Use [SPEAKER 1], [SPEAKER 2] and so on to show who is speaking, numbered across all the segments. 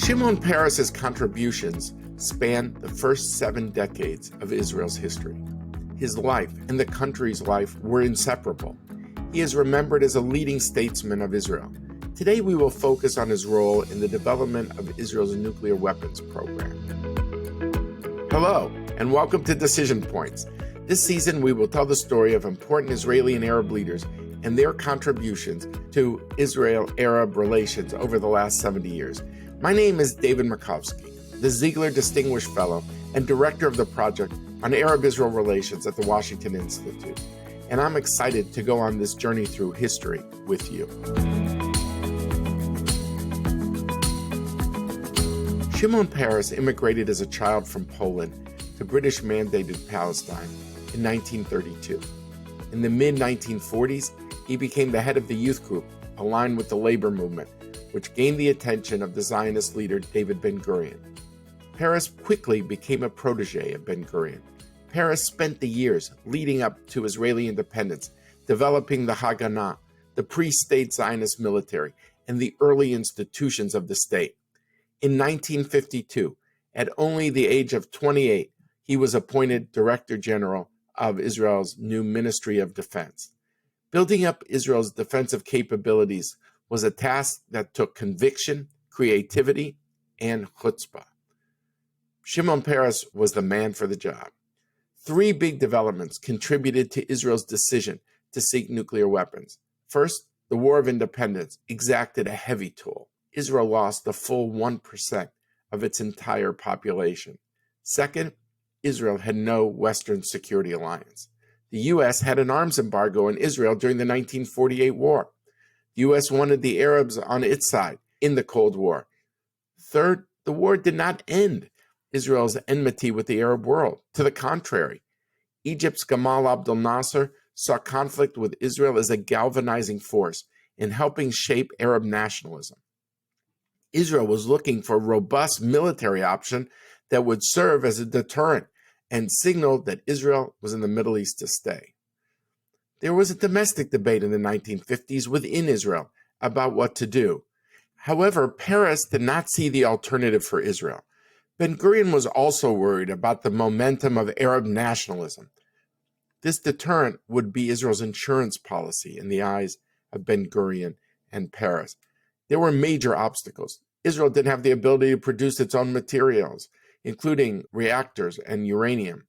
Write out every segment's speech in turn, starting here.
[SPEAKER 1] Shimon Peres' contributions span the first 7 decades of Israel's history. His life and the country's life were inseparable. He is remembered as a leading statesman of Israel. Today we will focus on his role in the development of Israel's nuclear weapons program. Hello, and welcome to Decision Points. This season we will tell the story of important Israeli and Arab leaders and their contributions to Israel-Arab relations over the last 70 years. My name is David Makovsky, the Ziegler Distinguished Fellow and Director of the Project on Arab-Israel Relations at the Washington Institute, and I'm excited to go on this journey through history with you. Shimon Peres immigrated as a child from Poland to British-mandated Palestine in 1932. In the mid-1940s, he became the head of the youth group aligned with the labor movement, which gained the attention of the Zionist leader David Ben-Gurion. Peres quickly became a protege of Ben-Gurion. Peres spent the years leading up to Israeli independence, developing the Haganah, the pre-state Zionist military, and the early institutions of the state. In 1952, at only the age of 28, he was appointed Director General of Israel's new Ministry of Defense. Building up Israel's defensive capabilities was a task that took conviction, creativity, and chutzpah. Shimon Peres was the man for the job. 3 big developments contributed to Israel's decision to seek nuclear weapons. First, the War of Independence exacted a heavy toll. Israel lost the full 1% of its entire population. Second, Israel had no Western security alliance. The U.S. had an arms embargo on Israel during the 1948 war. The U.S. wanted the Arabs on its side in the Cold War. Third, the war did not end Israel's enmity with the Arab world. To the contrary, Egypt's Gamal Abdel Nasser saw conflict with Israel as a galvanizing force in helping shape Arab nationalism. Israel was looking for a robust military option that would serve as a deterrent and signal that Israel was in the Middle East to stay. There was a domestic debate in the 1950s within Israel about what to do. However, Peres did not see the alternative for Israel. Ben-Gurion was also worried about the momentum of Arab nationalism. This deterrent would be Israel's insurance policy in the eyes of Ben-Gurion and Peres. There were major obstacles. Israel didn't have the ability to produce its own materials, including reactors and uranium.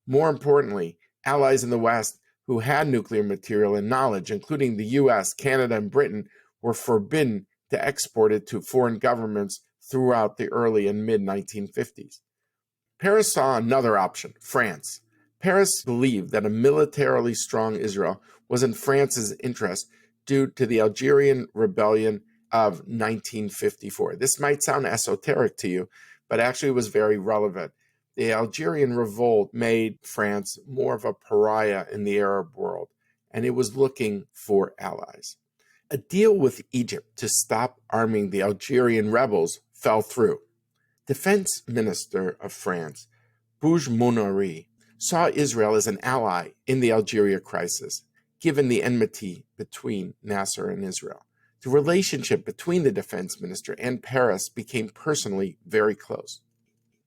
[SPEAKER 1] More importantly, allies in the West who had nuclear material and knowledge, including the U.S., Canada, and Britain, were forbidden to export it to foreign governments throughout the early and mid-1950s. Peres saw another option, France. Peres believed that a militarily strong Israel was in France's interest due to the Algerian rebellion of 1954. This might sound esoteric to you, but actually was very relevant. The Algerian revolt made France more of a pariah in the Arab world, and it was looking for allies. A deal with Egypt to stop arming the Algerian rebels fell through. Defense Minister of France, Bourges-Mounoury, saw Israel as an ally in the Algeria crisis, given the enmity between Nasser and Israel. The relationship between the defense minister and Peres became personally very close.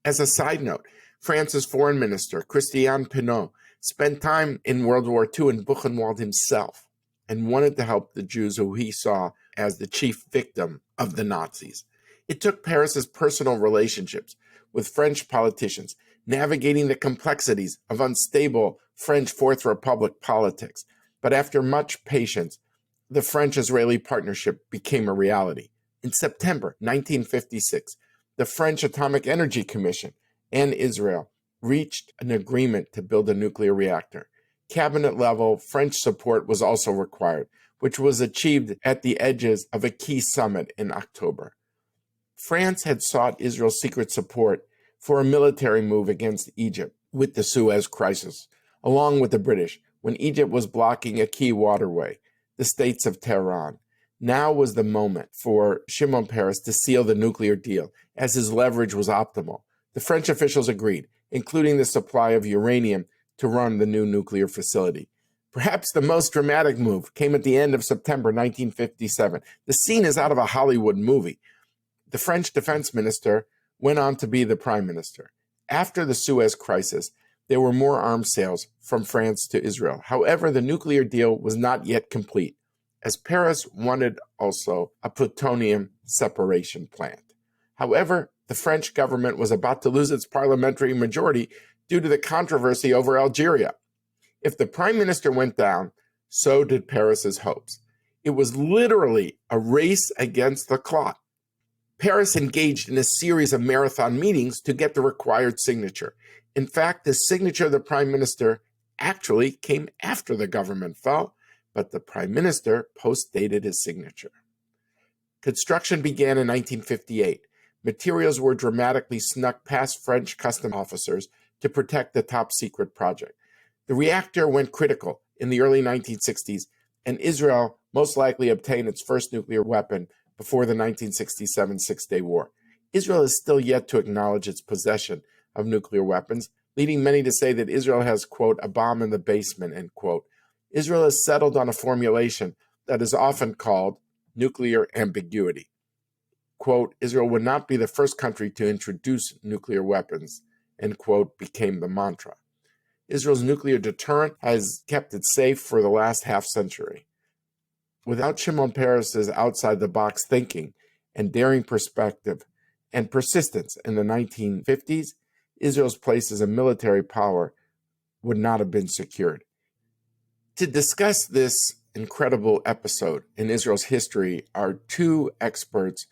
[SPEAKER 1] As a side note, France's foreign minister, Christian Pineau, spent time in World War II in Buchenwald himself and wanted to help the Jews who he saw as the chief victim of the Nazis. It took Peres' personal relationships with French politicians, navigating the complexities of unstable French Fourth Republic politics. But after much patience, the French-Israeli partnership became a reality. In September 1956, the French Atomic Energy Commission and Israel reached an agreement to build a nuclear reactor. Cabinet-level French support was also required, which was achieved at the edges of a key summit in October. France had sought Israel's secret support for a military move against Egypt with the Suez Crisis, along with the British, when Egypt was blocking a key waterway, the Straits of Tehran. Now was the moment for Shimon Peres to seal the nuclear deal, as his leverage was optimal. The French officials agreed, including the supply of uranium to run the new nuclear facility. Perhaps the most dramatic move came at the end of September 1957. The scene is out of a Hollywood movie. the French defense minister went on to be the prime minister. After the Suez Crisis, there were more arms sales from France to Israel. However, the nuclear deal was not yet complete, as Peres wanted also a plutonium separation plant. However, the French government was about to lose its parliamentary majority due to the controversy over Algeria. If the prime minister went down, so did Peres's hopes. It was literally a race against the clock. Peres engaged in a series of marathon meetings to get the required signature. In fact, the signature of the prime minister actually came after the government fell, but the prime minister post-dated his signature. Construction began in 1958. Materials were dramatically snuck past French custom officers to protect the top-secret project. The reactor went critical in the early 1960s, and Israel most likely obtained its first nuclear weapon before the 1967 Six-Day War. Israel is still yet to acknowledge its possession of nuclear weapons, leading many to say that Israel has, quote, a bomb in the basement, end quote. Israel has settled on a formulation that is often called nuclear ambiguity. Quote, Israel would not be the first country to introduce nuclear weapons, end quote, became the mantra. Israel's nuclear deterrent has kept it safe for the last half-century. Without Shimon Peres' outside-the-box thinking and daring perspective and persistence in the 1950s, Israel's place as a military power would not have been secured. To discuss this incredible episode in Israel's history are two experts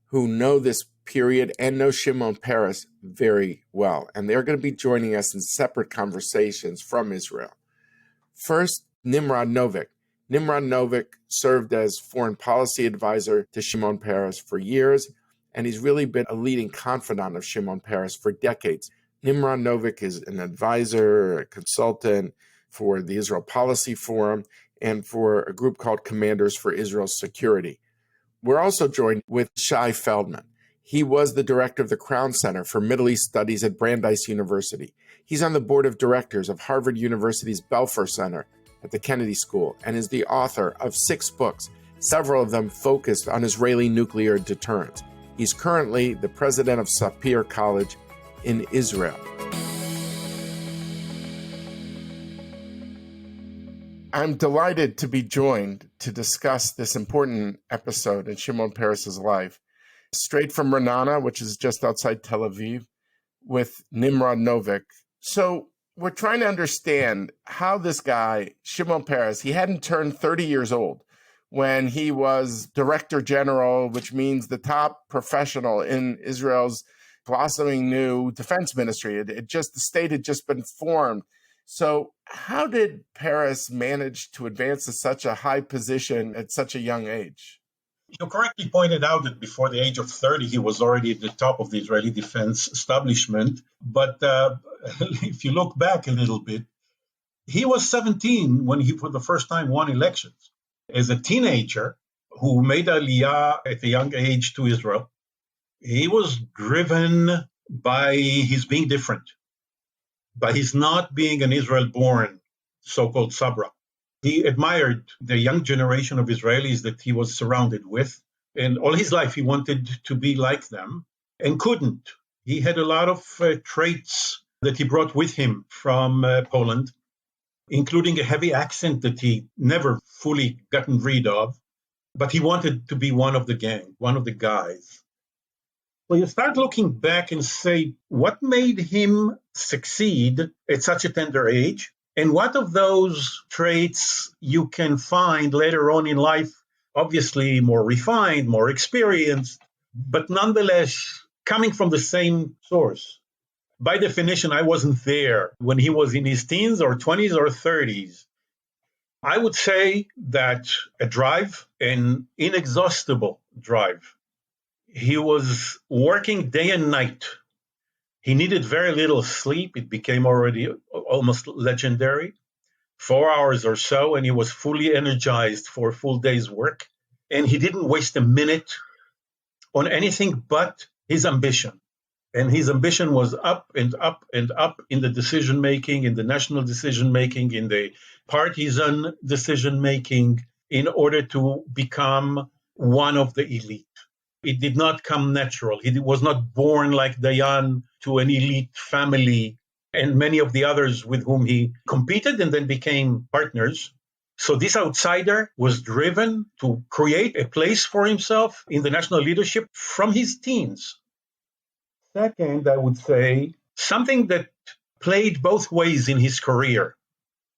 [SPEAKER 1] who know this period and know Shimon Peres very well, and they're going to be joining us in separate conversations from Israel. First, Nimrod Novik. Nimrod Novik served as foreign policy advisor to Shimon Peres for years, and he's really been a leading confidant of Shimon Peres for decades. Nimrod Novik is an advisor, a consultant for the Israel Policy Forum and for a group called Commanders for Israel's Security. We're also joined with Shai Feldman. He was the director of the Crown Center for Middle East Studies at Brandeis University. He's on the board of directors of Harvard University's Belfer Center at the Kennedy School and is the author of 6 books, several of them focused on Israeli nuclear deterrence. He's currently the president of Sapir College in Israel. I'm delighted to be joined to discuss this important episode in Shimon Peres' life, straight from Ra'anana, which is just outside Tel Aviv, with Nimrod Novik. So we're trying to understand how this guy, Shimon Peres, he hadn't turned 30 years old when he was director general, which means the top professional in Israel's blossoming new defense ministry. The state had just been formed. So how did Peres manage to advance to such a high position at such a young age?
[SPEAKER 2] You correctly pointed out that before the age of 30, he was already at the top of the Israeli defense establishment. But if you look back a little bit, he was 17 when he, for the first time, won elections. As a teenager who made Aliyah at a young age to Israel, he was driven by his being different, by his not being an Israel-born so-called Sabra. He admired the young generation of Israelis that he was surrounded with, and all his life he wanted to be like them and couldn't. He had a lot of traits that he brought with him from Poland, including a heavy accent that he never fully gotten rid of, but he wanted to be one of the gang, one of the guys. Well, you start looking back and say, what made him succeed at such a tender age? And what of those traits you can find later on in life, obviously more refined, more experienced, but nonetheless coming from the same source? By definition, I wasn't there when he was in his teens or 20s or 30s. I would say that a drive, an inexhaustible drive. He was working day and night. He needed very little sleep. It became already almost legendary. 4 hours or so, and he was fully energized for a full day's work. And he didn't waste a minute on anything but his ambition. And his ambition was up and up and up in the decision-making, in the national decision-making, in the partisan decision-making, in order to become one of the elite. It did not come natural. He was not born like Dayan to an elite family and many of the others with whom he competed and then became partners. So this outsider was driven to create a place for himself in the national leadership from his teens. Second, I would say something that played both ways in his career,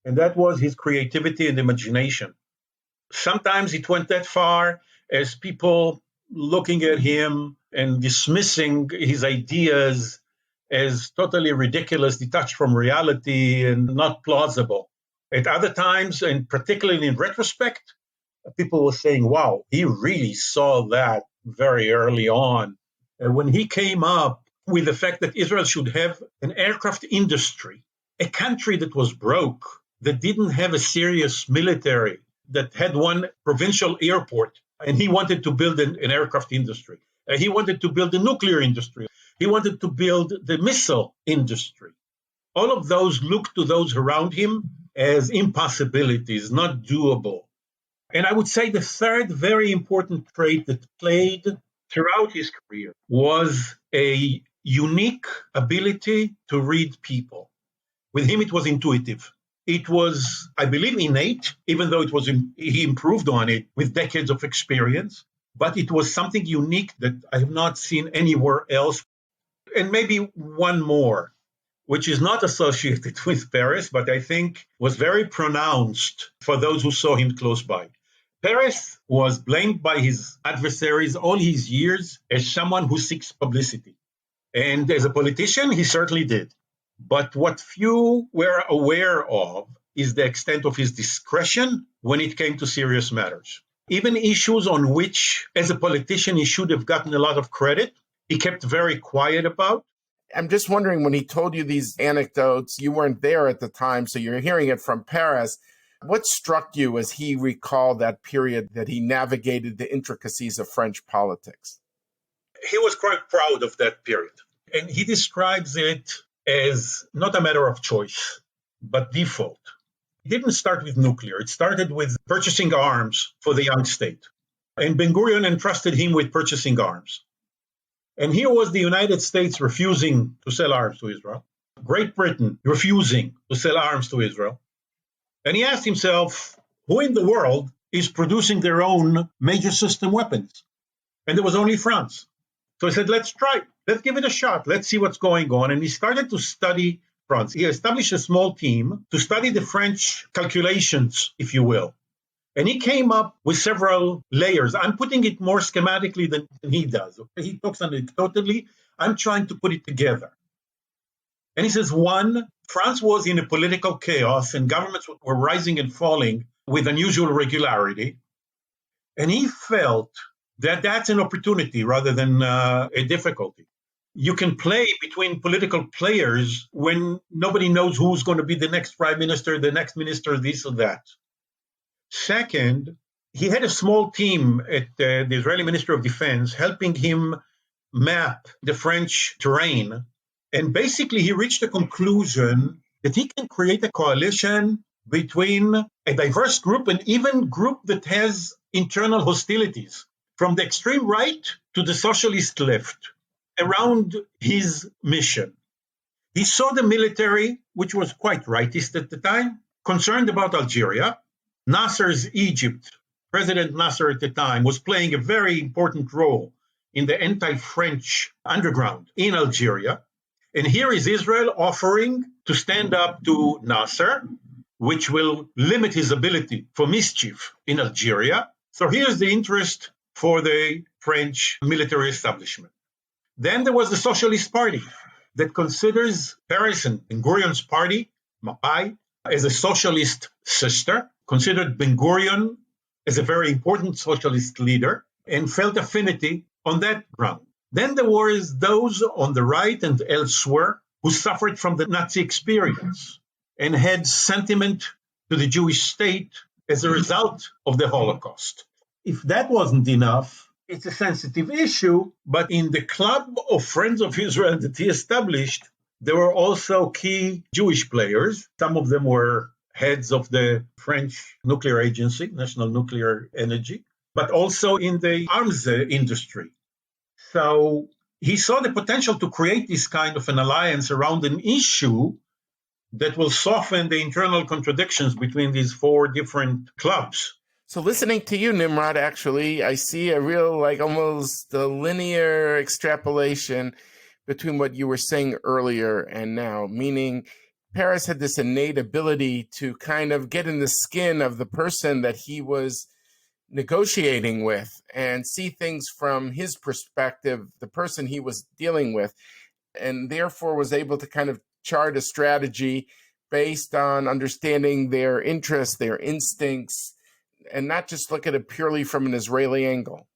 [SPEAKER 2] and that was his creativity and imagination. Sometimes it went that far as people looking at him and dismissing his ideas as totally ridiculous, detached from reality, and not plausible. At other times, and particularly in retrospect, people were saying, wow, he really saw that very early on. And when he came up with the fact that Israel should have an aircraft industry, a country that was broke, that didn't have a serious military, that had one provincial airport, and he wanted to build an aircraft industry. He wanted to build a nuclear industry. He wanted to build the missile industry. All of those looked to those around him as impossibilities, not doable. And I would say the third very important trait that played throughout his career was a unique ability to read people. With him, it was intuitive. It was, I believe, innate, even though he improved on it with decades of experience. But it was something unique that I have not seen anywhere else. And maybe one more, which is not associated with Peres, but I think was very pronounced for those who saw him close by. Peres was blamed by his adversaries all his years as someone who seeks publicity. And as a politician, he certainly did. But what few were aware of is the extent of his discretion when it came to serious matters. Even issues on which, as a politician, he should have gotten a lot of credit, he kept very quiet about.
[SPEAKER 1] I'm just wondering, when he told you these anecdotes, you weren't there at the time, so you're hearing it from Peres. What struck you as he recalled that period that he navigated the intricacies of French politics?
[SPEAKER 2] He was quite proud of that period. And he describes it as not a matter of choice, but default. It didn't start with nuclear. It started with purchasing arms for the young state. And Ben-Gurion entrusted him with purchasing arms. And here was the United States refusing to sell arms to Israel, Great Britain refusing to sell arms to Israel. And he asked himself, who in the world is producing their own major system weapons? And there was only France. So he said, let's try. Let's give it a shot. Let's see what's going on. And he started to study France. He established a small team to study the French calculations, if you will. And he came up with several layers. I'm putting it more schematically than he does. Okay? He talks on it totally. I'm trying to put it together. And he says, one, France was in a political chaos and governments were rising and falling with unusual regularity. And he felt that that's an opportunity rather than a difficulty. You can play between political players when nobody knows who's going to be the next prime minister, the next minister, this or that. Second, he had a small team at the Israeli Ministry of Defense helping him map the French terrain. And basically, he reached a conclusion that he can create a coalition between a diverse group and even group that has internal hostilities, from the extreme right to the socialist left, around his mission. He saw the military, which was quite rightist at the time, concerned about Algeria. Nasser's Egypt, President Nasser at the time, was playing a very important role in the anti-French underground in Algeria. And here is Israel offering to stand up to Nasser, which will limit his ability for mischief in Algeria. So here's the interest for the French military establishment. Then there was the Socialist Party that considers Peres and Ben-Gurion's party, Mapai, as a socialist sister, considered Ben-Gurion as a very important socialist leader, and felt affinity on that ground. Then there was those on the right and elsewhere who suffered from the Nazi experience and had sentiment to the Jewish state as a result of the Holocaust. If that wasn't enough, it's a sensitive issue, but in the club of Friends of Israel that he established, there were also key Jewish players. Some of them were heads of the French nuclear agency, National Nuclear Energy, but also in the arms industry. So he saw the potential to create this kind of an alliance around an issue that will soften the internal contradictions between these four different clubs.
[SPEAKER 1] So listening to you, Nimrod, actually, I see a real, like almost a linear extrapolation between what you were saying earlier and now, meaning Peres had this innate ability to kind of get in the skin of the person that he was negotiating with and see things from his perspective, the person he was dealing with, and therefore was able to kind of chart a strategy based on understanding their interests, their instincts, and not just look at it purely from an Israeli angle.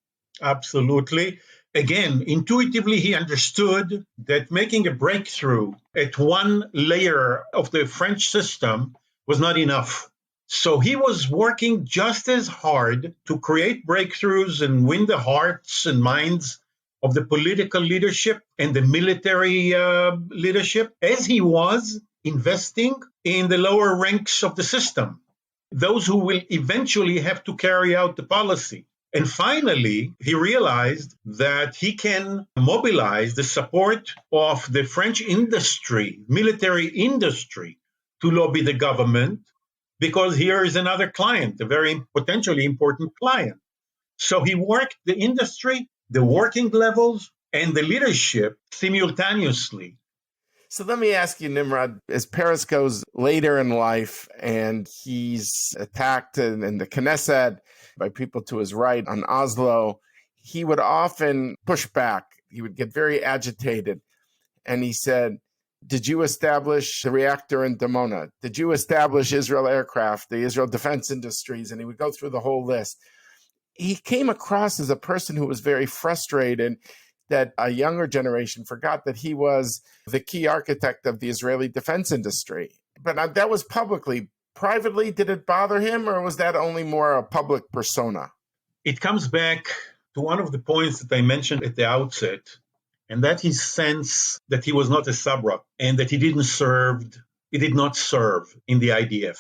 [SPEAKER 2] Absolutely. Again, intuitively, he understood that making a breakthrough at one layer of the French system was not enough. So he was working just as hard to create breakthroughs and win the hearts and minds of the political leadership and the military leadership as he was investing in the lower ranks of the system, those who will eventually have to carry out the policy. And finally, he realized that he can mobilize the support of the French industry, military industry, to lobby the government, because here is another client, a very potentially important client. So he worked the industry, the working levels, and the leadership simultaneously.
[SPEAKER 1] So let me ask you, Nimrod, as Peres goes later in life and he's attacked in the Knesset by people to his right on Oslo, he would often push back. He would get very agitated. And he said, did you establish the reactor in Dimona? Did you establish Israel Aircraft, the Israel Defense Industries? And he would go through the whole list. He came across as a person who was very frustrated that a younger generation forgot that he was the key architect of the Israeli defense industry. But that was publicly. Privately, did it bother him, or was that only more a public persona?
[SPEAKER 2] It comes back to one of the points that I mentioned at the outset, and that his sense that he was not a Sabra and that he did not serve in the IDF.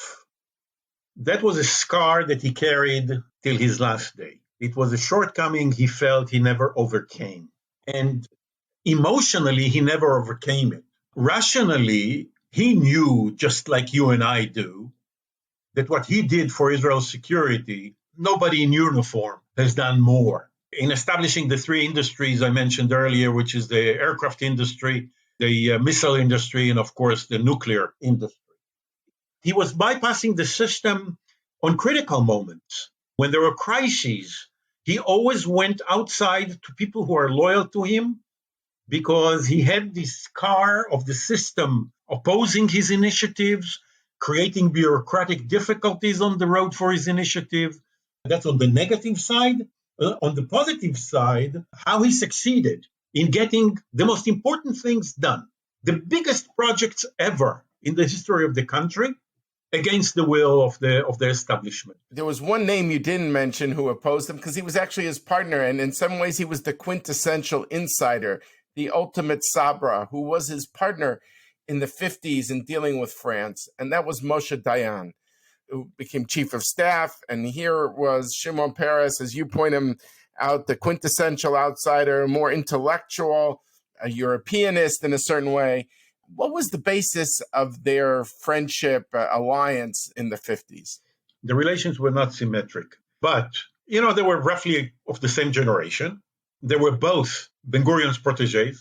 [SPEAKER 2] That was a scar that he carried till his last day. It was a shortcoming he felt he never overcame. And emotionally, he never overcame it. Rationally, he knew, just like you and I do, that what he did for Israel's security, nobody in uniform has done more. In establishing the three industries I mentioned earlier, which is the aircraft industry, the missile industry, and of course, the nuclear industry. He was bypassing the system on critical moments. When there were crises, he always went outside to people who are loyal to him because he had this scar of the system opposing his initiatives, creating bureaucratic difficulties on the road for his initiative. That's on the negative side. On the positive side, how he succeeded in getting the most important things done, the biggest projects ever in the history of the country, against the will of the establishment.
[SPEAKER 1] There was one name you didn't mention who opposed him, because he was actually his partner, and in some ways he was the quintessential insider, the ultimate Sabra, who was his partner in the 50s in dealing with France, and that was Moshe Dayan, who became chief of staff. And here was Shimon Peres, as you point him out, the quintessential outsider, more intellectual, a Europeanist in a certain way. What was the basis of their friendship alliance in the 50s?
[SPEAKER 2] The relations were not symmetric, but, they were roughly of the same generation. They were both Ben-Gurion's protégés.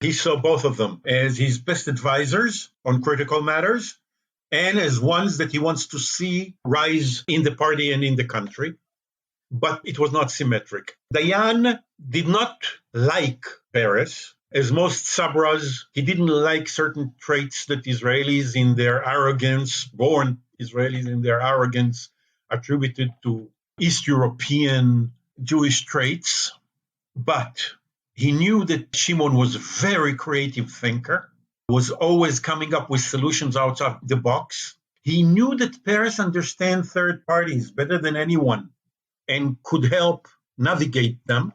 [SPEAKER 2] He saw both of them as his best advisors on critical matters and as ones that he wants to see rise in the party and in the country. But it was not symmetric. Dayan did not like Peres. As most Sabras, he didn't like certain traits that Israelis in their arrogance, born Israelis in their arrogance, attributed to East European Jewish traits. But he knew that Shimon was a very creative thinker, was always coming up with solutions outside the box. He knew that Peres understand third parties better than anyone and could help navigate them,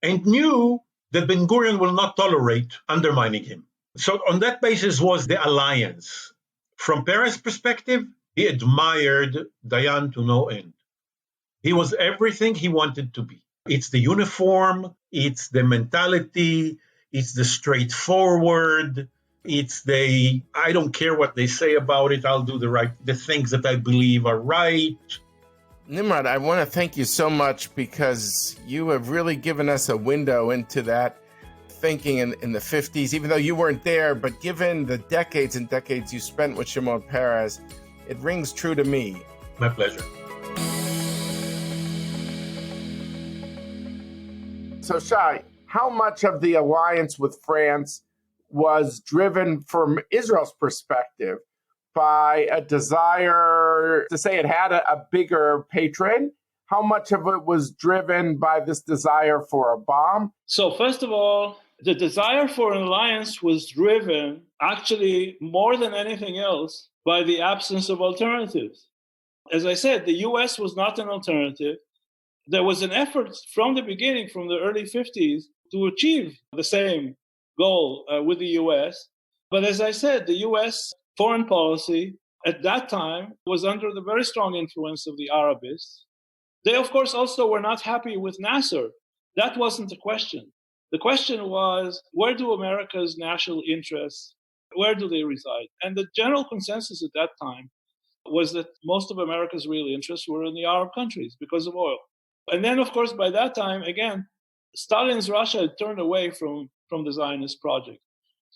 [SPEAKER 2] and knew that Ben-Gurion will not tolerate undermining him. So on that basis was the alliance. From Peres' perspective, he admired Dayan to no end. He was everything he wanted to be. It's the uniform, it's the mentality, it's the straightforward, it's the I don't care what they say about it, I'll do the things that I believe are right.
[SPEAKER 1] Nimrod, I want to thank you so much because you have really given us a window into that thinking in the 50s, even though you weren't there, but given the decades and decades you spent with Shimon Peres, it rings true to me.
[SPEAKER 2] My pleasure.
[SPEAKER 1] So, Shai, how much of the alliance with France was driven from Israel's perspective by a desire to say it had a bigger patron? How much of it was driven by this desire for a bomb?
[SPEAKER 3] So first of all, the desire for an alliance was driven actually more than anything else by the absence of alternatives. As I said, the US was not an alternative. There was an effort from the beginning, from the early 50s, to achieve the same goal with the US. But as I said, the US foreign policy at that time was under the very strong influence of the Arabists. They, of course, also were not happy with Nasser. That wasn't the question. The question was, where do America's national interests, where do they reside? And the general consensus at that time was that most of America's real interests were in the Arab countries because of oil. And then, of course, by that time, again, Stalin's Russia had turned away from the Zionist project.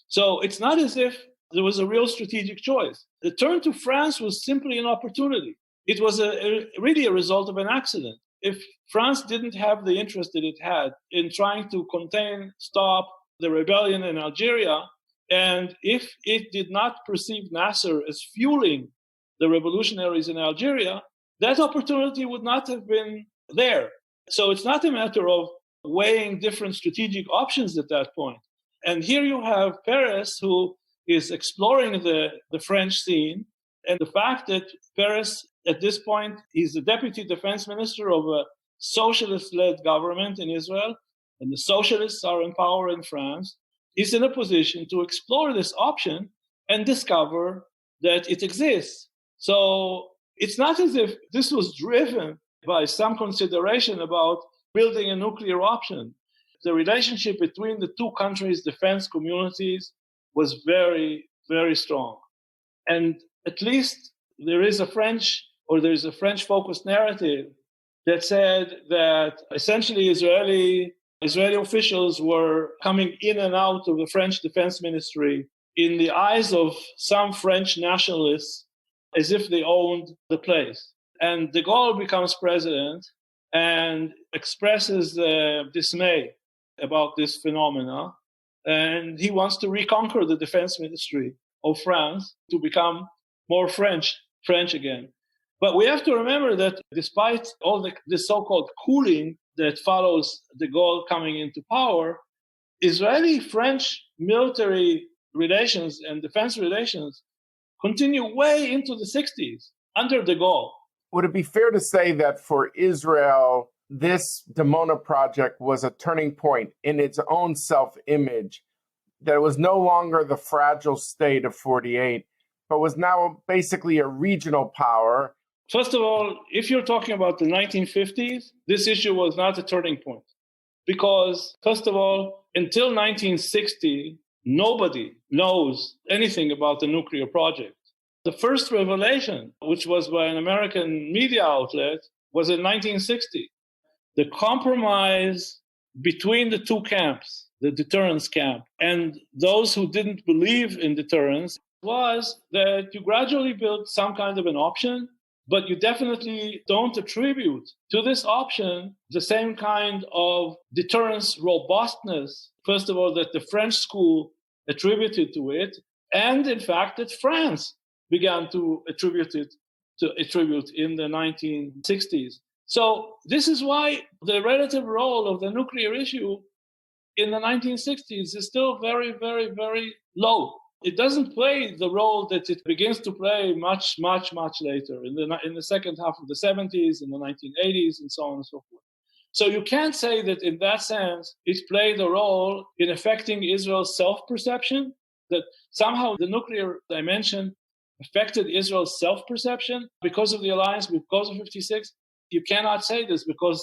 [SPEAKER 3] So it's not as if there was a real strategic choice. The turn to France was simply an opportunity. It was really a result of an accident. If France didn't have the interest that it had in trying to stop the rebellion in Algeria, and if it did not perceive Nasser as fueling the revolutionaries in Algeria, that opportunity would not have been there. So it's not a matter of weighing different strategic options at that point. And here you have Peres, who is exploring the French scene, and the fact that Peres, at this point, he's the deputy defense minister of a socialist-led government in Israel, and the socialists are in power in France, is in a position to explore this option and discover that it exists. So it's not as if this was driven by some consideration about building a nuclear option. The relationship between the two countries' defense communities was very, very strong. And at least there is a French-focused narrative that said that essentially Israeli officials were coming in and out of the French defense ministry in the eyes of some French nationalists as if they owned the place. And de Gaulle becomes president and expresses dismay about this phenomena. And he wants to reconquer the defense ministry of France to become more French again. But we have to remember that despite all the so-called cooling that follows de Gaulle coming into power, Israeli-French military relations and defense relations continue way into the 60s under de Gaulle.
[SPEAKER 1] Would it be fair to say that for Israel, this Dimona project was a turning point in its own self-image, that it was no longer the fragile state of 48, but was now basically a regional power?
[SPEAKER 3] First of all, if you're talking about the 1950s, this issue was not a turning point. Because, first of all, until 1960, nobody knows anything about the nuclear project. The first revelation, which was by an American media outlet, was in 1960. The compromise between the two camps, the deterrence camp, and those who didn't believe in deterrence, was that you gradually build some kind of an option, but you definitely don't attribute to this option the same kind of deterrence robustness, first of all, that the French school attributed to it, and in fact that France began to attribute in the 1960s. So this is why the relative role of the nuclear issue in the 1960s is still very, very, very low. It doesn't play the role that it begins to play much, much, much later, in the second half of the 70s, in the 1980s, and so on and so forth. So you can't say that in that sense it played a role in affecting Israel's self-perception, that somehow the nuclear dimension affected Israel's self-perception because of the alliance, because of 56. You cannot say this because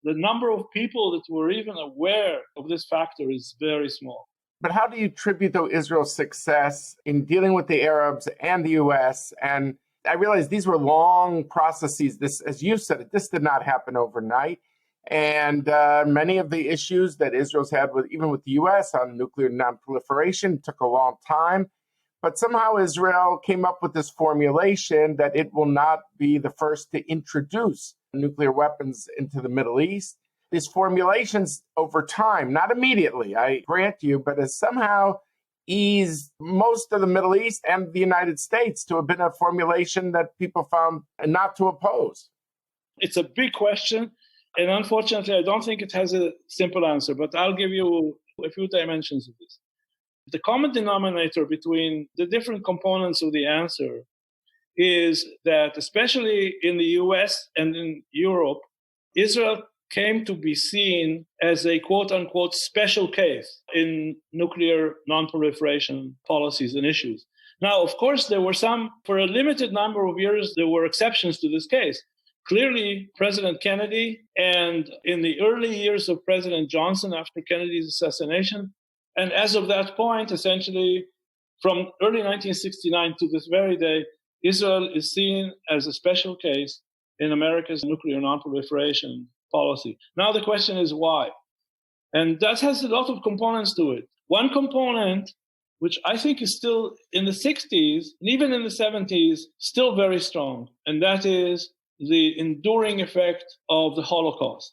[SPEAKER 3] the number of people that were even aware of this factor is very small.
[SPEAKER 1] But how do you attribute, though, Israel's success in dealing with the Arabs and the U.S.? And I realize these were long processes. This, as you said, this did not happen overnight. And many of the issues that Israel's had with, even with the U.S. on nuclear nonproliferation, took a long time. But somehow Israel came up with this formulation that it will not be the first to introduce nuclear weapons into the Middle East. These formulations over time, not immediately, I grant you, but has somehow eased most of the Middle East and the United States to have been a formulation that people found not to oppose.
[SPEAKER 3] It's a big question, and unfortunately, I don't think it has a simple answer, but I'll give you a few dimensions of this. The common denominator between the different components of the answer is that, especially in the US and in Europe, Israel came to be seen as a quote-unquote special case in nuclear non-proliferation policies and issues. Now, of course, there were for a limited number of years, there were exceptions to this case. Clearly, President Kennedy, and in the early years of President Johnson after Kennedy's assassination, and as of that point, essentially, from early 1969 to this very day, Israel is seen as a special case in America's nuclear non-proliferation policy. Now the question is why? And that has a lot of components to it. One component, which I think is still in the 60s, and even in the 70s, still very strong, and that is the enduring effect of the Holocaust.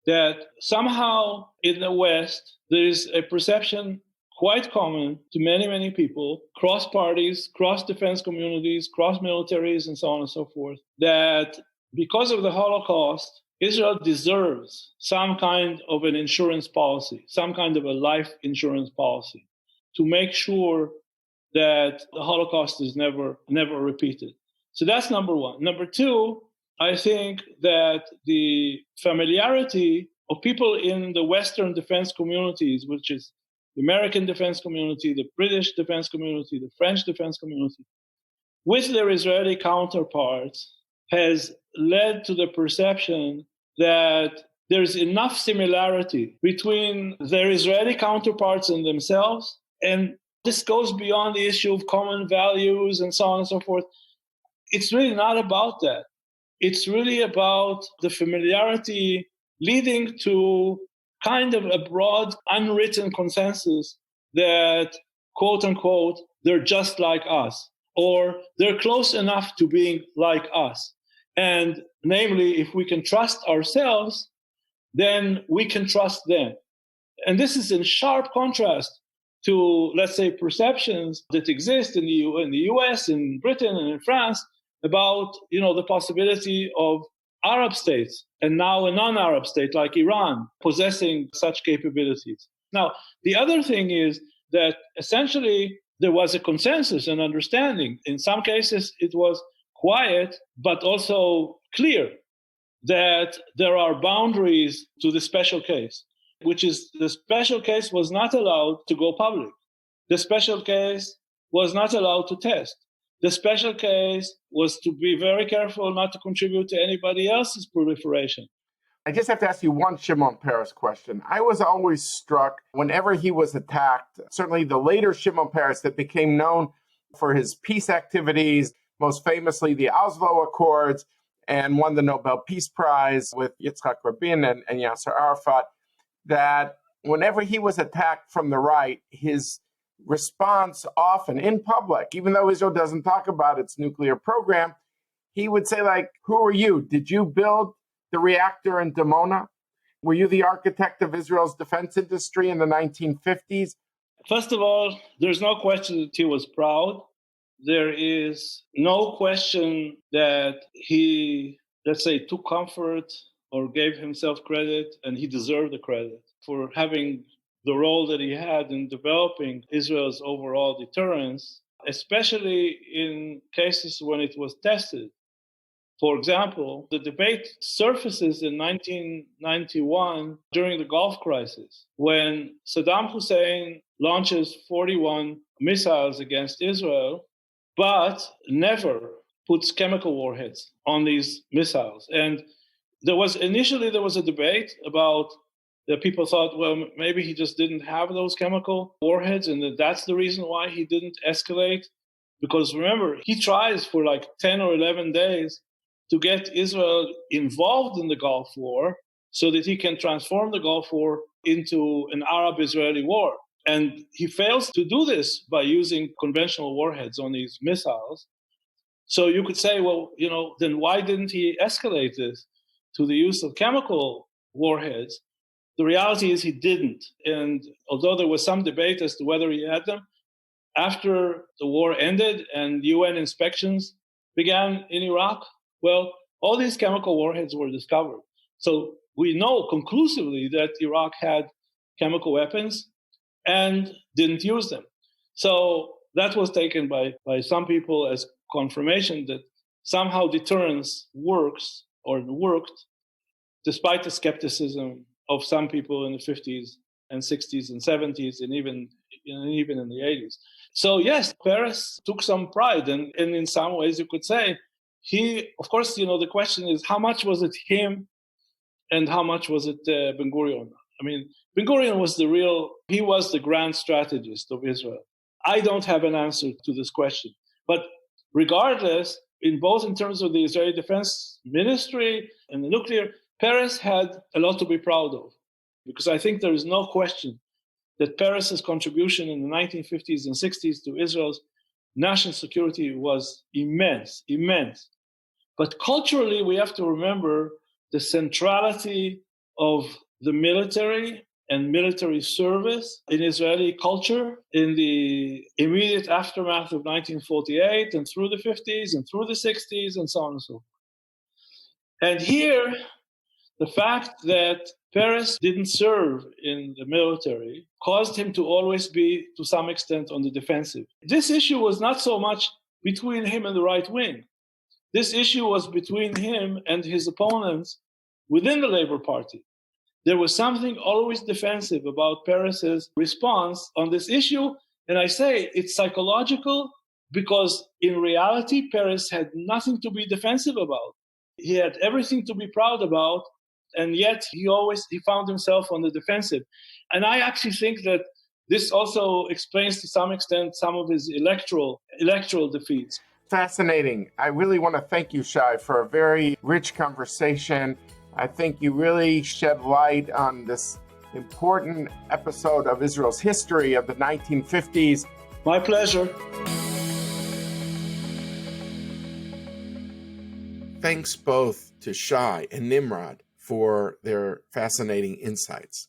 [SPEAKER 3] That somehow in the West, there is a perception quite common to many, many people, cross parties, cross defense communities, cross militaries, and so on and so forth, that because of the Holocaust, Israel deserves some kind of an insurance policy, some kind of a life insurance policy to make sure that the Holocaust is never repeated. So that's number one. Number two, I think that the familiarity of people in the Western defense communities, which is the American defense community, the British defense community, the French defense community, with their Israeli counterparts, has led to the perception that there's enough similarity between their Israeli counterparts and themselves. And this goes beyond the issue of common values and so on and so forth. It's really not about that. It's really about the familiarity leading to kind of a broad, unwritten consensus that, quote unquote, they're just like us, or they're close enough to being like us. And namely, if we can trust ourselves, then we can trust them. And this is in sharp contrast to, let's say, perceptions that exist in the US, in Britain, and in France about, the possibility of Arab states, and now a non-Arab state like Iran, possessing such capabilities. Now, the other thing is that essentially there was a consensus and understanding. In some cases, it was quiet, but also clear that there are boundaries to the special case, which is the special case was not allowed to go public. The special case was not allowed to test. The special case was to be very careful not to contribute to anybody else's proliferation.
[SPEAKER 1] I just have to ask you one Shimon Peres question. I was always struck whenever he was attacked, certainly the later Shimon Peres that became known for his peace activities, most famously the Oslo Accords, and won the Nobel Peace Prize with Yitzhak Rabin and Yasser Arafat, that whenever he was attacked from the right, his response often in public, even though Israel doesn't talk about its nuclear program, he would say, like, who are you? Did you build the reactor in Dimona? Were you the architect of Israel's defense industry in the 1950s?
[SPEAKER 3] First of all, there's no question that he was proud. There is no question that he, let's say, took comfort or gave himself credit, and he deserved the credit for having the role that he had in developing Israel's overall deterrence, especially in cases when it was tested. For example, the debate surfaces in 1991 during the Gulf crisis, when Saddam Hussein launches 41 missiles against Israel, but never puts chemical warheads on these missiles. And There was a debate about that people thought, well, maybe he just didn't have those chemical warheads, and that's the reason why he didn't escalate. Because remember, he tries for like 10 or 11 days to get Israel involved in the Gulf War so that he can transform the Gulf War into an Arab-Israeli war. And he fails to do this by using conventional warheads on these missiles. So you could say, well, then why didn't he escalate this to the use of chemical warheads? The reality is he didn't. And although there was some debate as to whether he had them, after the war ended and UN inspections began in Iraq, well, all these chemical warheads were discovered. So we know conclusively that Iraq had chemical weapons and didn't use them. So that was taken by some people as confirmation that somehow deterrence works or worked, despite the skepticism of some people in the 50s and 60s and 70s and even in the 80s. So yes, Peres took some pride, and in some ways you could say he, of course, the question is how much was it him and how much was it Ben-Gurion? I mean, Ben-Gurion was he was the grand strategist of Israel. I don't have an answer to this question. But regardless, in terms of the Israeli Defense Ministry and the nuclear, Peres had a lot to be proud of, because I think there is no question that Peres' contribution in the 1950s and 60s to Israel's national security was immense. But culturally, we have to remember the centrality of the military and military service in Israeli culture in the immediate aftermath of 1948 and through the 50s and through the 60s and so on and so forth. And here, the fact that Peres didn't serve in the military caused him to always be, to some extent, on the defensive. This issue was not so much between him and the right wing. This issue was between him and his opponents within the Labour Party. There was something always defensive about Peres' response on this issue, and I say it's psychological because in reality, Peres had nothing to be defensive about. He had everything to be proud about, and yet he found himself on the defensive. And I actually think that this also explains to some extent some of his electoral defeats.
[SPEAKER 1] Fascinating. I really want to thank you, Shai, for a very rich conversation. I think you really shed light on this important episode of Israel's history of the 1950s.
[SPEAKER 3] My pleasure.
[SPEAKER 1] Thanks both to Shai and Nimrod for their fascinating insights.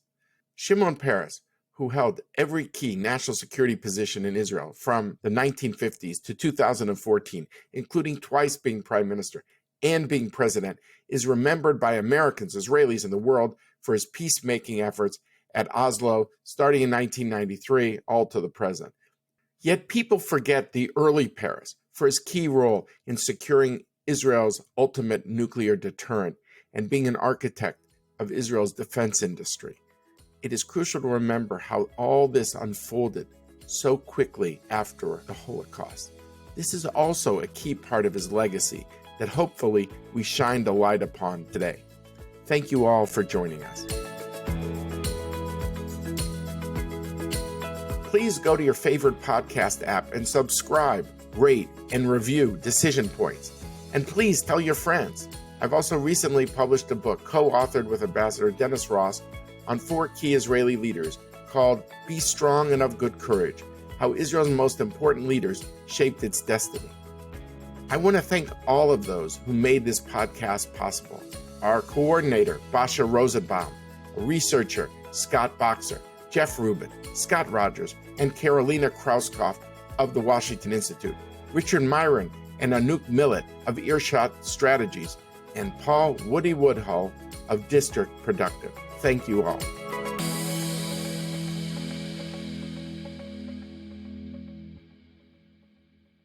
[SPEAKER 1] Shimon Peres, who held every key national security position in Israel from the 1950s to 2014, including twice being prime minister and being president, is remembered by Americans, Israelis, and the world for his peacemaking efforts at Oslo, starting in 1993, all to the present. Yet people forget the early Peres for his key role in securing Israel's ultimate nuclear deterrent and being an architect of Israel's defense industry. It is crucial to remember how all this unfolded so quickly after the Holocaust. This is also a key part of his legacy that hopefully we shined a light upon today. Thank you all for joining us. Please go to your favorite podcast app and subscribe, rate, and review Decision Points. And please tell your friends. I've also recently published a book co-authored with Ambassador Dennis Ross on 4 key Israeli leaders called Be Strong and of Good Courage, How Israel's Most Important Leaders Shaped Its Destiny. I want to thank all of those who made this podcast possible. Our coordinator, Basha Rosenbaum, a researcher, Scott Boxer, Jeff Rubin, Scott Rogers, and Carolina Krauskopf of the Washington Institute, Richard Myron and Anouk Millett of Earshot Strategies, and Paul Woody Woodhull of District Productive. Thank you all.